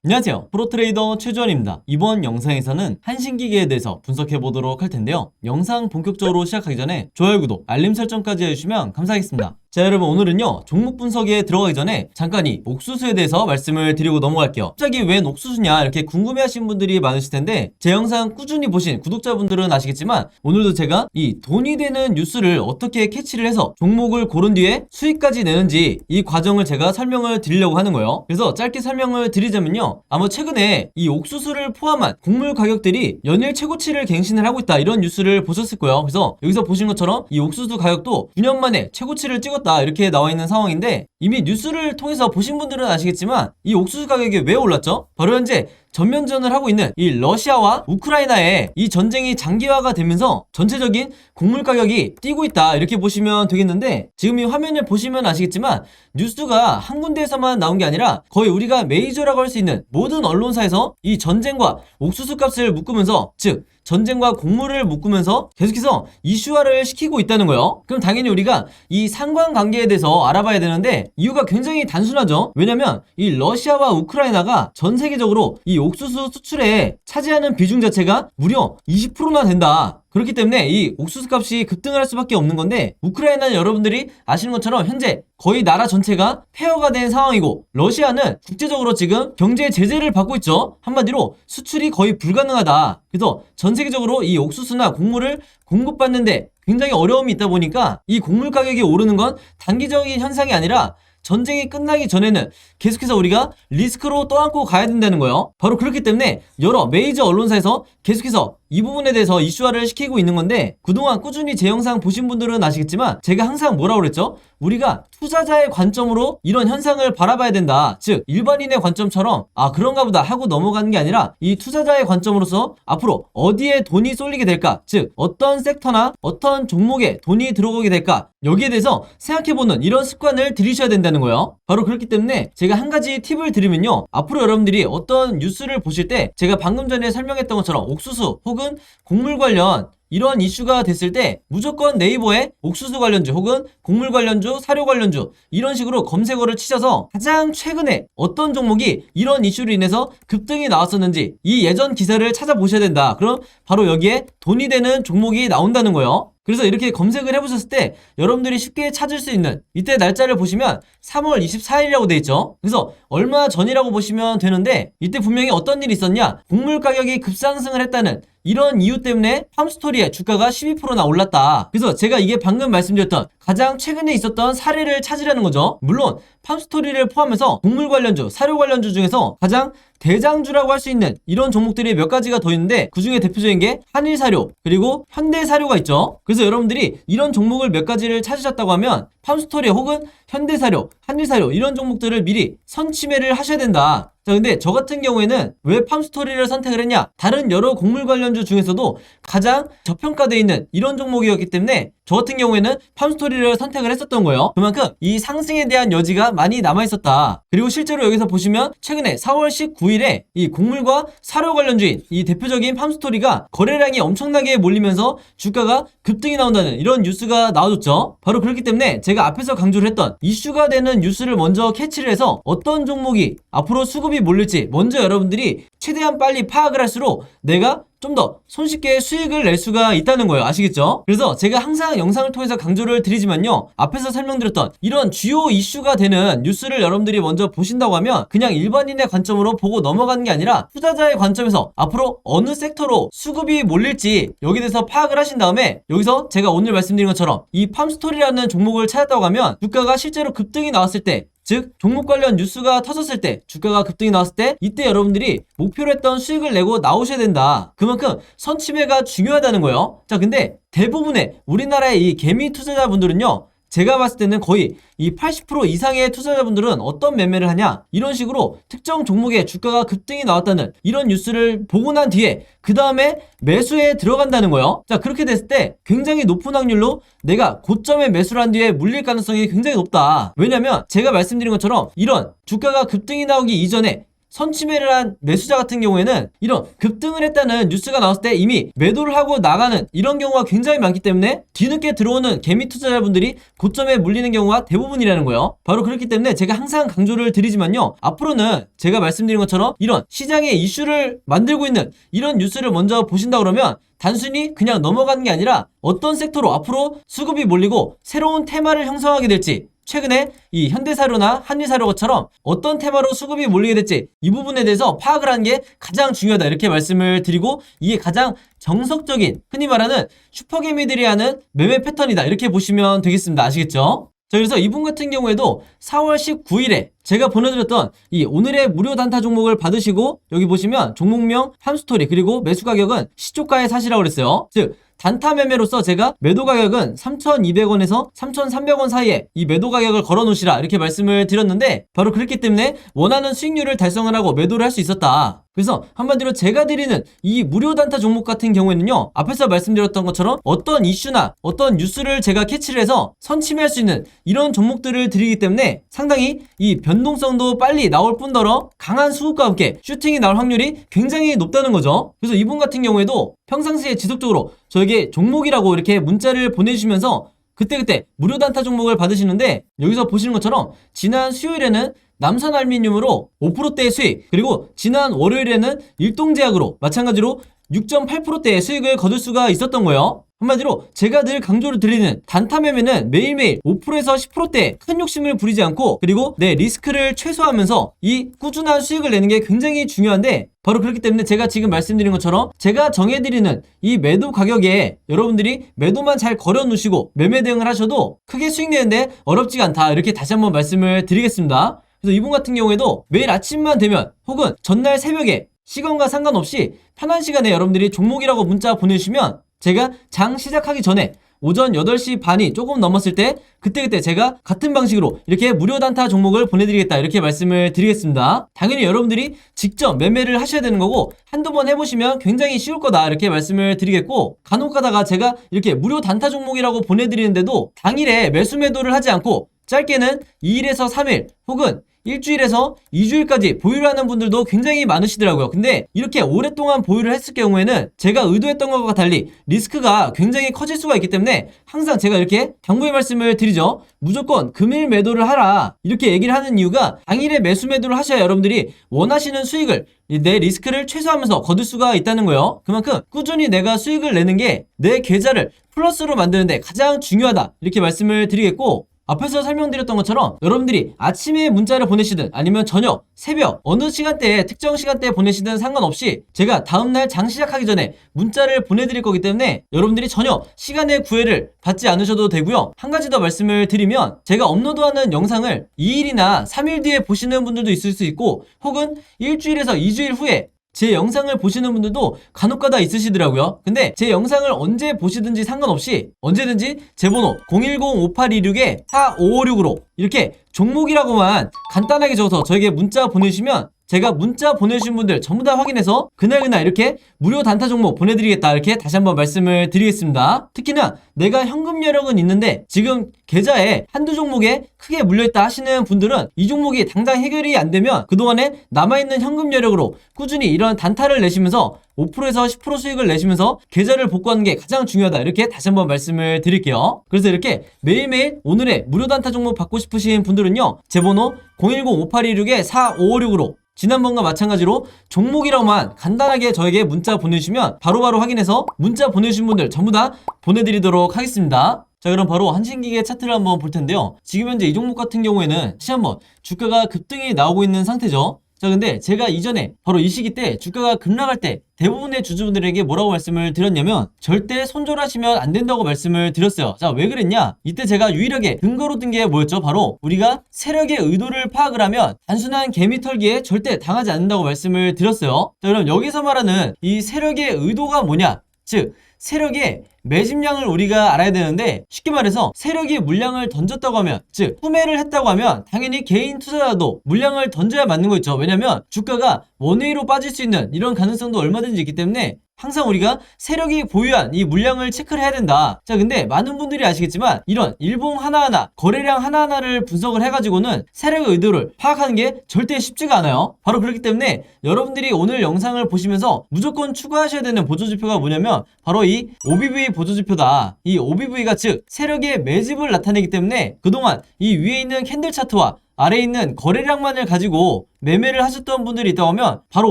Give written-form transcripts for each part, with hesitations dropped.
안녕하세요. 프로트레이더 최주원입니다. 이번 영상에서는 한신기계에 대해서 분석해 보도록 할 텐데요. 영상 본격적으로 시작하기 전에 좋아요, 구독, 알림 설정까지 해주시면 감사하겠습니다. 자, 여러분, 오늘은요 종목 분석에 들어가기 전에 잠깐 이 옥수수에 대해서 말씀을 드리고 넘어갈게요. 갑자기 웬 옥수수냐 이렇게 궁금해하신 분들이 많으실 텐데, 제 영상 꾸준히 보신 구독자분들은 아시겠지만 오늘도 제가 이 돈이 되는 뉴스를 어떻게 캐치를 해서 종목을 고른 뒤에 수익까지 내는지 이 과정을 제가 설명을 드리려고 하는 거예요. 그래서 짧게 설명을 드리자면요, 아마 최근에 이 옥수수를 포함한 곡물 가격들이 연일 최고치를 갱신을 하고 있다, 이런 뉴스를 보셨을 거예요. 그래서 여기서 보신 것처럼 이 옥수수 가격도 9년 만에 최고치를 찍었다, 이렇게 나와 있는 상황인데, 이미 뉴스를 통해서 보신 분들은 아시겠지만 이 옥수수 가격이 왜 올랐죠? 바로 현재 전면전을 하고 있는 이 러시아와 우크라이나의 이 전쟁이 장기화가 되면서 전체적인 곡물 가격이 뛰고 있다, 이렇게 보시면 되겠는데, 지금 이 화면을 보시면 아시겠지만 뉴스가 한 군데에서만 나온 게 아니라 거의 우리가 메이저라고 할 수 있는 모든 언론사에서 이 전쟁과 옥수수 값을 묶으면서, 즉 전쟁과 곡물을 묶으면서 계속해서 이슈화를 시키고 있다는 거예요. 그럼 당연히 우리가 이 상관관계에 대해서 알아봐야 되는데, 이유가 굉장히 단순하죠. 왜냐면 이 러시아와 우크라이나가 전 세계적으로 이 옥수수 수출에 차지하는 비중 자체가 무려 20%나 된다. 그렇기 때문에 이 옥수수 값이 급등을 할 수밖에 없는 건데, 우크라이나는 여러분들이 아시는 것처럼 현재 거의 나라 전체가 폐허가 된 상황이고, 러시아는 국제적으로 지금 경제 제재를 받고 있죠. 한마디로 수출이 거의 불가능하다. 그래서 전 세계적으로 이 옥수수나 곡물을 공급받는데 굉장히 어려움이 있다 보니까 이 곡물 가격이 오르는 건 단기적인 현상이 아니라 전쟁이 끝나기 전에는 계속해서 우리가 리스크로 떠안고 가야 된다는 거예요. 바로 그렇기 때문에 여러 메이저 언론사에서 계속해서 이 부분에 대해서 이슈화를 시키고 있는 건데, 그동안 꾸준히 제 영상 보신 분들은 아시겠지만 제가 항상 뭐라고 그랬죠? 우리가 투자자의 관점으로 이런 현상을 바라봐야 된다. 즉 일반인의 관점처럼 그런가 보다 하고 넘어가는 게 아니라, 이 투자자의 관점으로서 앞으로 어디에 돈이 쏠리게 될까, 즉 어떤 섹터나 어떤 종목에 돈이 들어오게 될까, 여기에 대해서 생각해보는 이런 습관을 들이셔야 된다는 거예요. 바로 그렇기 때문에 제가 한 가지 팁을 드리면요, 앞으로 여러분들이 어떤 뉴스를 보실 때 제가 방금 전에 설명했던 것처럼 옥수수 혹은 곡물 관련 이런 이슈가 됐을 때 무조건 네이버에 옥수수 관련주 혹은 곡물 관련주, 사료 관련주 이런 식으로 검색어를 치셔서 가장 최근에 어떤 종목이 이런 이슈로 인해서 급등이 나왔었는지 이 예전 기사를 찾아보셔야 된다. 그럼 바로 여기에 돈이 되는 종목이 나온다는 거예요. 그래서 이렇게 검색을 해보셨을 때 여러분들이 쉽게 찾을 수 있는 이때 날짜를 보시면 3월 24일이라고 돼 있죠. 그래서 얼마 전이라고 보시면 되는데, 이때 분명히 어떤 일이 있었냐, 곡물 가격이 급상승을 했다는 이런 이유 때문에 팜스토리의 주가가 12%나 올랐다. 그래서 제가 이게 방금 말씀드렸던 가장 최근에 있었던 사례를 찾으라는 거죠. 물론 팜스토리를 포함해서 곡물 관련주, 사료 관련주 중에서 가장 대장주라고 할 수 있는 이런 종목들이 몇 가지가 더 있는데, 그 중에 대표적인 게 한일사료 그리고 현대사료가 있죠. 그래서 여러분들이 이런 종목을 몇 가지를 찾으셨다고 하면 팜스토리 혹은 현대사료, 한일사료 이런 종목들을 미리 선취매를 하셔야 된다. 자, 근데 저 같은 경우에는 왜 팜스토리를 선택을 했냐, 다른 여러 곡물 관련주 중에서도 가장 저평가되어 있는 이런 종목이었기 때문에 저 같은 경우에는 팜스토리를 선택을 했었던 거예요. 그만큼 이 상승에 대한 여지가 많이 남아있었다. 그리고 실제로 여기서 보시면 최근에 4월 19일에 이 곡물과 사료 관련주인 이 대표적인 팜스토리가 거래량이 엄청나게 몰리면서 주가가 급등이 나온다는 이런 뉴스가 나와줬죠. 바로 그렇기 때문에 제가 앞에서 강조를 했던 이슈가 되는 뉴스를 먼저 캐치를 해서 어떤 종목이 앞으로 수급이 몰릴지 먼저 여러분들이 최대한 빨리 파악을 할수록 내가 좀 더 손쉽게 수익을 낼 수가 있다는 거예요. 아시겠죠? 그래서 제가 항상 영상을 통해서 강조를 드리지만요, 앞에서 설명드렸던 이런 주요 이슈가 되는 뉴스를 여러분들이 먼저 보신다고 하면 그냥 일반인의 관점으로 보고 넘어가는 게 아니라 투자자의 관점에서 앞으로 어느 섹터로 수급이 몰릴지 여기에 대해서 파악을 하신 다음에, 여기서 제가 오늘 말씀드린 것처럼 이 팜스토리라는 종목을 찾았다고 하면 주가가 실제로 급등이 나왔을 때, 즉 종목 관련 뉴스가 터졌을 때, 주가가 급등이 나왔을 때, 이때 여러분들이 목표로 했던 수익을 내고 나오셔야 된다. 그만큼 선취매가 중요하다는 거예요. 자, 근데 대부분의 우리나라의 이 개미 투자자분들은요, 제가 봤을 때는 거의 이 80% 이상의 투자자분들은 어떤 매매를 하냐, 이런 식으로 특정 종목의 주가가 급등이 나왔다는 이런 뉴스를 보고 난 뒤에 그 다음에 매수에 들어간다는 거예요. 자, 그렇게 됐을 때 굉장히 높은 확률로 내가 고점에 매수를 한 뒤에 물릴 가능성이 굉장히 높다. 왜냐면 제가 말씀드린 것처럼 이런 주가가 급등이 나오기 이전에 선취매를 한 매수자 같은 경우에는 이런 급등을 했다는 뉴스가 나왔을 때 이미 매도를 하고 나가는 이런 경우가 굉장히 많기 때문에 뒤늦게 들어오는 개미 투자자분들이 고점에 물리는 경우가 대부분이라는 거예요. 바로 그렇기 때문에 제가 항상 강조를 드리지만요, 앞으로는 제가 말씀드린 것처럼 이런 시장의 이슈를 만들고 있는 이런 뉴스를 먼저 보신다 그러면 단순히 그냥 넘어가는 게 아니라 어떤 섹터로 앞으로 수급이 몰리고 새로운 테마를 형성하게 될지, 최근에 이 현대사료나 한일사료처럼 어떤 테마로 수급이 몰리게 될지 이 부분에 대해서 파악을 하는 게 가장 중요하다, 이렇게 말씀을 드리고, 이게 가장 정석적인 흔히 말하는 슈퍼개미들이 하는 매매 패턴이다, 이렇게 보시면 되겠습니다. 아시겠죠? 자, 그래서 이분 같은 경우에도 4월 19일에 제가 보내드렸던 이 오늘의 무료 단타 종목을 받으시고, 여기 보시면 종목명, 함스토리, 그리고 매수 가격은 시초가에 사시라고 그랬어요. 즉 단타 매매로서 제가 매도 가격은 3,200원에서 3,300원 사이에 이 매도 가격을 걸어 놓으시라, 이렇게 말씀을 드렸는데, 바로 그렇기 때문에 원하는 수익률을 달성을 하고 매도를 할 수 있었다. 그래서 한마디로 제가 드리는 이 무료 단타 종목 같은 경우에는요, 앞에서 말씀드렸던 것처럼 어떤 이슈나 어떤 뉴스를 제가 캐치를 해서 선침해할 수 있는 이런 종목들을 드리기 때문에 상당히 이 변동성도 빨리 나올 뿐더러 강한 수급과 함께 슈팅이 나올 확률이 굉장히 높다는 거죠. 그래서 이분 같은 경우에도 평상시에 지속적으로 저에게 종목이라고 이렇게 문자를 보내주시면서 그때그때 무료 단타 종목을 받으시는데, 여기서 보시는 것처럼 지난 수요일에는 남산알미늄으로 5%대의 수익, 그리고 지난 월요일에는 일동제약으로 마찬가지로 6.8%대의 수익을 거둘 수가 있었던 거예요. 한마디로 제가 늘 강조를 드리는 단타 매매는 매일매일 5%에서 10%대의 큰 욕심을 부리지 않고, 그리고 내 리스크를 최소화하면서 이 꾸준한 수익을 내는 게 굉장히 중요한데, 바로 그렇기 때문에 제가 지금 말씀드린 것처럼 제가 정해드리는 이 매도 가격에 여러분들이 매도만 잘 걸어 놓으시고 매매 대응을 하셔도 크게 수익 내는데 어렵지가 않다, 이렇게 다시 한번 말씀을 드리겠습니다. 그래서 이분 같은 경우에도 매일 아침만 되면 혹은 전날 새벽에 시간과 상관없이 편한 시간에 여러분들이 종목이라고 문자 보내주시면 제가 장 시작하기 전에 오전 8시 반이 조금 넘었을 때 그때그때 제가 같은 방식으로 이렇게 무료 단타 종목을 보내드리겠다, 이렇게 말씀을 드리겠습니다. 당연히 여러분들이 직접 매매를 하셔야 되는 거고 한두 번 해보시면 굉장히 쉬울 거다, 이렇게 말씀을 드리겠고, 간혹 가다가 제가 이렇게 무료 단타 종목이라고 보내드리는데도 당일에 매수 매도를 하지 않고 짧게는 2일에서 3일 혹은 일주일에서 2주일까지 보유를 하는 분들도 굉장히 많으시더라고요. 근데 이렇게 오랫동안 보유를 했을 경우에는 제가 의도했던 것과 달리 리스크가 굉장히 커질 수가 있기 때문에 항상 제가 이렇게 당부의 말씀을 드리죠. 무조건 금일 매도를 하라, 이렇게 얘기를 하는 이유가 당일에 매수 매도를 하셔야 여러분들이 원하시는 수익을, 내 리스크를 최소화하면서 거둘 수가 있다는 거예요. 그만큼 꾸준히 내가 수익을 내는 게 내 계좌를 플러스로 만드는데 가장 중요하다, 이렇게 말씀을 드리겠고, 앞에서 설명드렸던 것처럼 여러분들이 아침에 문자를 보내시든 아니면 저녁, 새벽 어느 시간대에 특정 시간대에 보내시든 상관없이 제가 다음날 장 시작하기 전에 문자를 보내드릴 거기 때문에 여러분들이 전혀 시간의 구애를 받지 않으셔도 되고요. 한 가지 더 말씀을 드리면, 제가 업로드하는 영상을 2일이나 3일 뒤에 보시는 분들도 있을 수 있고 혹은 일주일에서 2주일 후에 제 영상을 보시는 분들도 간혹가다 있으시더라고요. 근데 제 영상을 언제 보시든지 상관없이 언제든지 제 번호 010-5826-4556으로 이렇게 종목이라고만 간단하게 적어서 저에게 문자 보내주시면 제가 문자 보내주신 분들 전부 다 확인해서 그날그날 이렇게 무료 단타 종목 보내드리겠다, 이렇게 다시 한번 말씀을 드리겠습니다. 특히나 내가 현금 여력은 있는데 지금 계좌에 한두 종목에 크게 물려있다 하시는 분들은 이 종목이 당장 해결이 안 되면 그동안에 남아있는 현금 여력으로 꾸준히 이런 단타를 내시면서 5%에서 10% 수익을 내시면서 계좌를 복구하는 게 가장 중요하다, 이렇게 다시 한번 말씀을 드릴게요. 그래서 이렇게 매일매일 오늘의 무료 단타 종목 받고 싶으신 분들은요, 제 번호 010-5826-4556으로 지난번과 마찬가지로 종목이라고만 간단하게 저에게 문자 보내주시면 바로바로 확인해서 문자 보내주신 분들 전부 다 보내드리도록 하겠습니다. 자, 그럼 바로 한신기계 차트를 한번 볼 텐데요. 지금 현재 이 종목 같은 경우에는 다시 한번 주가가 급등이 나오고 있는 상태죠. 자, 근데 제가 이전에 바로 이 시기 때 주가가 급락할 때 대부분의 주주분들에게 뭐라고 말씀을 드렸냐면 절대 손절하시면 안 된다고 말씀을 드렸어요. 자, 왜 그랬냐? 이때 제가 유일하게 근거로 든 게 뭐였죠? 바로 우리가 세력의 의도를 파악을 하면 단순한 개미 털기에 절대 당하지 않는다고 말씀을 드렸어요. 자, 그럼 여기서 말하는 이 세력의 의도가 뭐냐? 즉 세력의 매집량을 우리가 알아야 되는데, 쉽게 말해서 세력이 물량을 던졌다고 하면, 즉 투매를 했다고 하면 당연히 개인 투자자도 물량을 던져야 맞는 거 있죠. 왜냐면 주가가 원웨이로 빠질 수 있는 이런 가능성도 얼마든지 있기 때문에 항상 우리가 세력이 보유한 이 물량을 체크를 해야 된다. 자, 근데 많은 분들이 아시겠지만 이런 일봉 하나하나, 거래량 하나하나를 분석을 해가지고는 세력의 의도를 파악하는 게 절대 쉽지가 않아요. 바로 그렇기 때문에 여러분들이 오늘 영상을 보시면서 무조건 추가하셔야 되는 보조지표가 뭐냐면 바로 이 OBV 보조지표다. 이 OBV가 즉 세력의 매집을 나타내기 때문에 그동안 이 위에 있는 캔들 차트와 아래에 있는 거래량만을 가지고 매매를 하셨던 분들이 있다고 하면 바로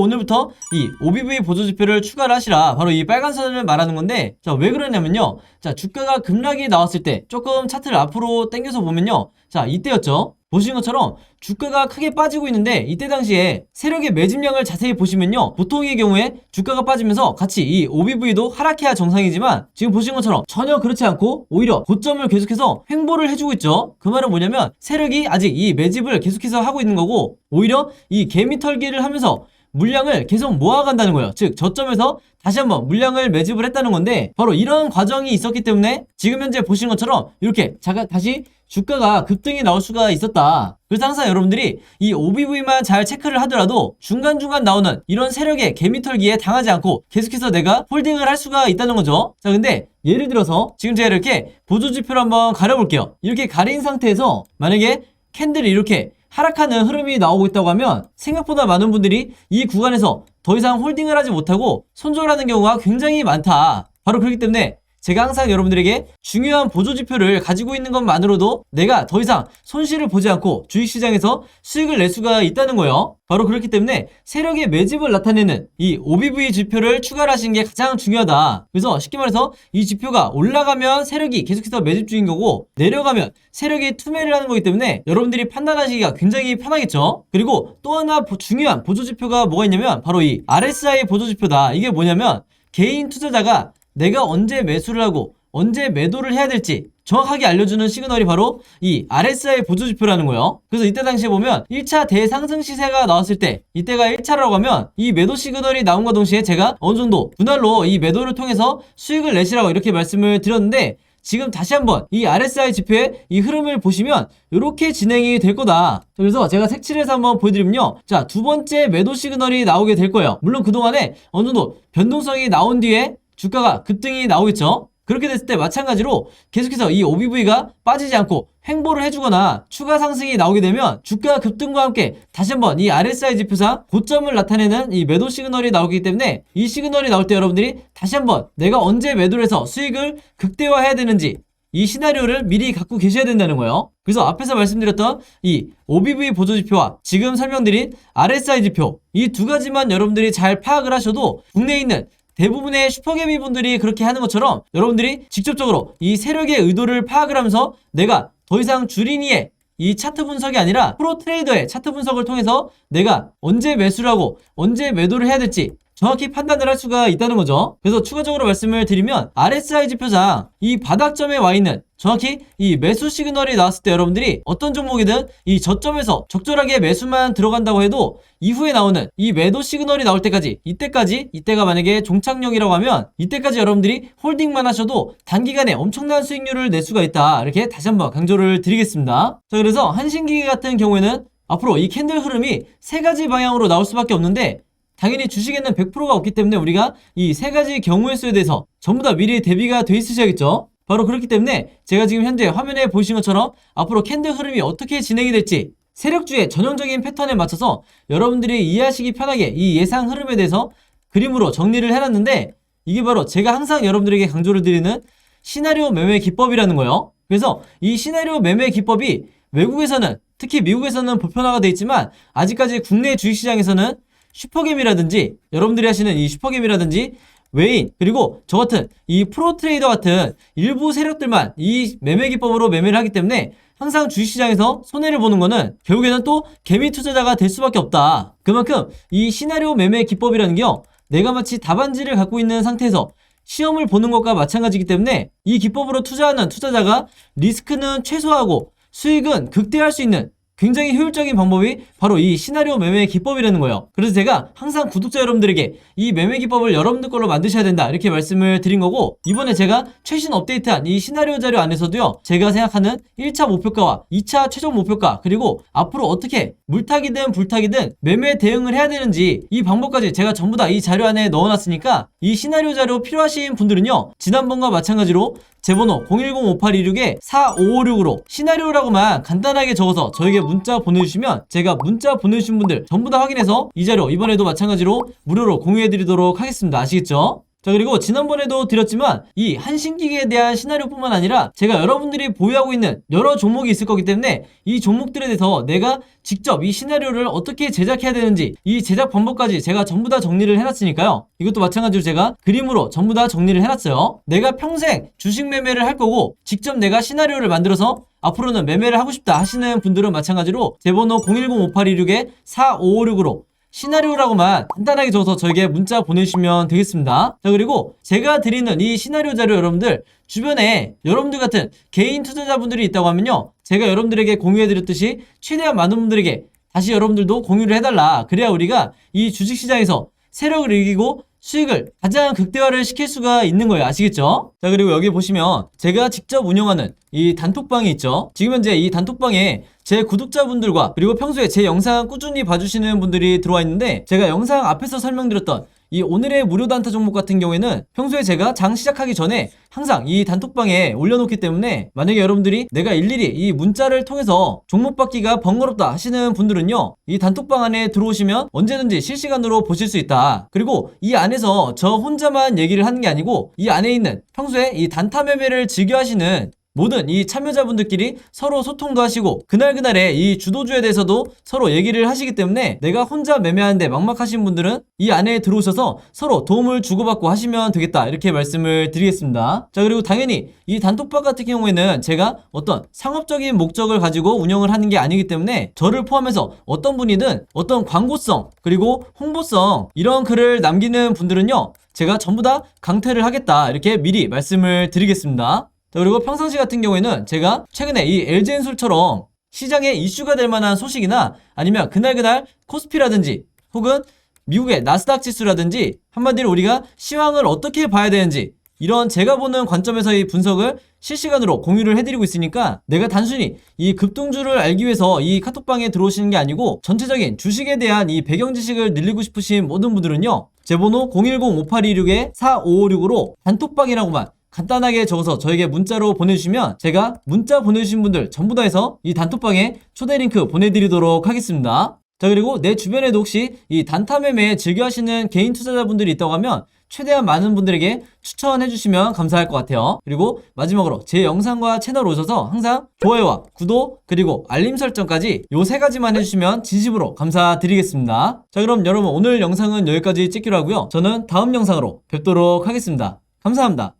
오늘부터 이 OBV 보조지표를 추가를 하시라. 바로 이 빨간 선을 말하는 건데, 자, 왜 그러냐면요, 자, 주가가 급락이 나왔을 때 조금 차트를 앞으로 당겨서 보면요, 자, 이때였죠. 보시는 것처럼 주가가 크게 빠지고 있는데 이때 당시에 세력의 매집량을 자세히 보시면요, 보통의 경우에 주가가 빠지면서 같이 이 OBV도 하락해야 정상이지만 지금 보시는 것처럼 전혀 그렇지 않고 오히려 고점을 계속해서 횡보를 해주고 있죠. 그 말은 뭐냐면 세력이 아직 이 매집을 계속해서 하고 있는 거고, 오히려 이 개미 털기를 하면서 물량을 계속 모아간다는 거예요. 즉 저점에서 다시 한번 물량을 매집을 했다는 건데, 바로 이런 과정이 있었기 때문에 지금 현재 보시는 것처럼 이렇게 다시 주가가 급등이 나올 수가 있었다. 그래서 항상 여러분들이 이 OBV만 잘 체크를 하더라도 중간중간 나오는 이런 세력의 개미털기에 당하지 않고 계속해서 내가 홀딩을 할 수가 있다는 거죠. 자, 근데 예를 들어서 지금 제가 이렇게 보조지표를 한번 가려볼게요. 이렇게 가린 상태에서 만약에 캔들이 이렇게 하락하는 흐름이 나오고 있다고 하면 생각보다 많은 분들이 이 구간에서 더 이상 홀딩을 하지 못하고 손절하는 경우가 굉장히 많다. 바로 그렇기 때문에 제가 항상 여러분들에게 중요한 보조지표를 가지고 있는 것만으로도 내가 더 이상 손실을 보지 않고 주식시장에서 수익을 낼 수가 있다는 거예요. 바로 그렇기 때문에 세력의 매집을 나타내는 이 OBV 지표를 추가를 하시는 게 가장 중요하다. 그래서 쉽게 말해서 이 지표가 올라가면 세력이 계속해서 매집 중인 거고, 내려가면 세력이 투매를 하는 거기 때문에 여러분들이 판단하시기가 굉장히 편하겠죠. 그리고 또 하나 중요한 보조지표가 뭐가 있냐면 바로 이 RSI 보조지표다. 이게 뭐냐면 개인 투자자가 내가 언제 매수를 하고 언제 매도를 해야 될지 정확하게 알려주는 시그널이 바로 이 RSI 보조지표라는 거예요. 그래서 이때 당시에 보면 1차 대상승 시세가 나왔을 때 이때가 1차라고 하면 이 매도 시그널이 나온과 동시에 제가 어느 정도 분할로 이 매도를 통해서 수익을 내시라고 이렇게 말씀을 드렸는데, 지금 다시 한번 이 RSI 지표의 이 흐름을 보시면 이렇게 진행이 될 거다. 그래서 제가 색칠해서 한번 보여드리면요, 자, 두 번째 매도 시그널이 나오게 될 거예요. 물론 그동안에 어느 정도 변동성이 나온 뒤에 주가가 급등이 나오겠죠. 그렇게 됐을 때 마찬가지로 계속해서 이 OBV가 빠지지 않고 횡보를 해주거나 추가 상승이 나오게 되면 주가 급등과 함께 다시 한번 이 RSI 지표상 고점을 나타내는 이 매도 시그널이 나오기 때문에 이 시그널이 나올 때 여러분들이 다시 한번 내가 언제 매도를 해서 수익을 극대화해야 되는지 이 시나리오를 미리 갖고 계셔야 된다는 거예요. 그래서 앞에서 말씀드렸던 이 OBV 보조지표와 지금 설명드린 RSI 지표, 이 두 가지만 여러분들이 잘 파악을 하셔도 국내에 있는 대부분의 슈퍼개미 분들이 그렇게 하는 것처럼 여러분들이 직접적으로 이 세력의 의도를 파악을 하면서 내가 더 이상 주린이의 이 차트 분석이 아니라 프로 트레이더의 차트 분석을 통해서 내가 언제 매수를 하고 언제 매도를 해야 될지 정확히 판단을 할 수가 있다는 거죠. 그래서 추가적으로 말씀을 드리면 RSI 지표상 이 바닥점에 와 있는 정확히 이 매수 시그널이 나왔을 때 여러분들이 어떤 종목이든 이 저점에서 적절하게 매수만 들어간다고 해도 이후에 나오는 이 매도 시그널이 나올 때까지, 이때가 만약에 종착역이라고 하면 이때까지 여러분들이 홀딩만 하셔도 단기간에 엄청난 수익률을 낼 수가 있다. 이렇게 다시 한번 강조를 드리겠습니다. 자, 그래서 한신기계 같은 경우에는 앞으로 이 캔들 흐름이 세 가지 방향으로 나올 수밖에 없는데, 당연히 주식에는 100%가 없기 때문에 우리가 이 세 가지 경우의 수에 대해서 전부 다 미리 대비가 돼 있으셔야겠죠. 바로 그렇기 때문에 제가 지금 현재 화면에 보시는 것처럼 앞으로 캔들 흐름이 어떻게 진행이 될지 세력주의 전형적인 패턴에 맞춰서 여러분들이 이해하시기 편하게 이 예상 흐름에 대해서 그림으로 정리를 해놨는데, 이게 바로 제가 항상 여러분들에게 강조를 드리는 시나리오 매매 기법이라는 거예요. 그래서 이 시나리오 매매 기법이 외국에서는, 특히 미국에서는 보편화가 돼 있지만 아직까지 국내 주식시장에서는 슈퍼게임이라든지 여러분들이 하시는 이 슈퍼게임이라든지 외인, 그리고 저 같은 이 프로 트레이더 같은 일부 세력들만 이 매매 기법으로 매매를 하기 때문에 항상 주식시장에서 손해를 보는 거는 결국에는 또 개미 투자자가 될 수밖에 없다. 그만큼 이 시나리오 매매 기법이라는 게요, 내가 마치 답안지를 갖고 있는 상태에서 시험을 보는 것과 마찬가지이기 때문에 이 기법으로 투자하는 투자자가 리스크는 최소화하고 수익은 극대화할 수 있는 굉장히 효율적인 방법이 바로 이 시나리오 매매 기법이라는 거예요. 그래서 제가 항상 구독자 여러분들에게 이 매매 기법을 여러분들 걸로 만드셔야 된다 이렇게 말씀을 드린 거고, 이번에 제가 최신 업데이트한 이 시나리오 자료 안에서도요, 제가 생각하는 1차 목표가와 2차 최종 목표가, 그리고 앞으로 어떻게 물타기든 불타기든 매매 대응을 해야 되는지 이 방법까지 제가 전부 다 이 자료 안에 넣어놨으니까 이 시나리오 자료 필요하신 분들은요, 지난번과 마찬가지로 제 번호 010-5826-4556으로 시나리오라고만 간단하게 적어서 저에게 문자 보내주시면 제가 문자 보내주신 분들 전부 다 확인해서 이 자료 이번에도 마찬가지로 무료로 공유해드리도록 하겠습니다. 아시겠죠? 자, 그리고 지난번에도 드렸지만 이 한신기계에 대한 시나리오뿐만 아니라 제가 여러분들이 보유하고 있는 여러 종목이 있을 거기 때문에 이 종목들에 대해서 내가 직접 이 시나리오를 어떻게 제작해야 되는지 이 제작 방법까지 제가 전부 다 정리를 해놨으니까요, 이것도 마찬가지로 제가 그림으로 전부 다 정리를 해놨어요. 내가 평생 주식 매매를 할 거고 직접 내가 시나리오를 만들어서 앞으로는 매매를 하고 싶다 하시는 분들은 마찬가지로 제 번호 010-5826-4556으로 시나리오라고만 간단하게 적어서 저에게 문자 보내주시면 되겠습니다. 자, 그리고 제가 드리는 이 시나리오 자료 여러분들 주변에 여러분들 같은 개인 투자자분들이 있다고 하면요, 제가 여러분들에게 공유해드렸듯이 최대한 많은 분들에게 다시 여러분들도 공유를 해달라. 그래야 우리가 이 주식시장에서 세력을 이기고 수익을 가장 극대화를 시킬 수가 있는 거예요. 아시겠죠? 자, 그리고 여기 보시면 제가 직접 운영하는 이 단톡방이 있죠. 지금 현재 이 단톡방에 제 구독자분들과 그리고 평소에 제 영상 꾸준히 봐주시는 분들이 들어와 있는데, 제가 영상 앞에서 설명드렸던 이 오늘의 무료 단타 종목 같은 경우에는 평소에 제가 장 시작하기 전에 항상 이 단톡방에 올려놓기 때문에 만약에 여러분들이 내가 일일이 이 문자를 통해서 종목 받기가 번거롭다 하시는 분들은요, 이 단톡방 안에 들어오시면 언제든지 실시간으로 보실 수 있다. 그리고 이 안에서 저 혼자만 얘기를 하는 게 아니고 이 안에 있는 평소에 이 단타 매매를 즐겨 하시는 모든 이 참여자분들끼리 서로 소통도 하시고 그날그날의 이 주도주에 대해서도 서로 얘기를 하시기 때문에 내가 혼자 매매하는데 막막하신 분들은 이 안에 들어오셔서 서로 도움을 주고받고 하시면 되겠다 이렇게 말씀을 드리겠습니다. 자, 그리고 당연히 이 단톡방 같은 경우에는 제가 어떤 상업적인 목적을 가지고 운영을 하는 게 아니기 때문에 저를 포함해서 어떤 분이든 어떤 광고성 그리고 홍보성 이런 글을 남기는 분들은요, 제가 전부 다 강퇴를 하겠다 이렇게 미리 말씀을 드리겠습니다. 자, 그리고 평상시 같은 경우에는 제가 최근에 이 LG엔솔처럼 시장에 이슈가 될 만한 소식이나 아니면 그날 코스피라든지 혹은 미국의 나스닥 지수라든지 한마디로 우리가 시황을 어떻게 봐야 되는지 이런 제가 보는 관점에서의 분석을 실시간으로 공유를 해드리고 있으니까 내가 단순히 이 급등주를 알기 위해서 이 카톡방에 들어오시는 게 아니고 전체적인 주식에 대한 이 배경 지식을 늘리고 싶으신 모든 분들은요, 제 번호 010-5826-4556으로 단톡방이라고만 간단하게 적어서 저에게 문자로 보내주시면 제가 문자 보내주신 분들 전부 다 해서 이 단톡방에 초대 링크 보내드리도록 하겠습니다. 자, 그리고 내 주변에도 혹시 이 단타 매매 즐겨 하시는 개인 투자자분들이 있다고 하면 최대한 많은 분들에게 추천해 주시면 감사할 것 같아요. 그리고 마지막으로 제 영상과 채널 오셔서 항상 좋아요와 구독 그리고 알림 설정까지 요 3가지만 해주시면 진심으로 감사드리겠습니다. 자, 그럼 여러분 오늘 영상은 여기까지 찍기로 하고요, 저는 다음 영상으로 뵙도록 하겠습니다. 감사합니다.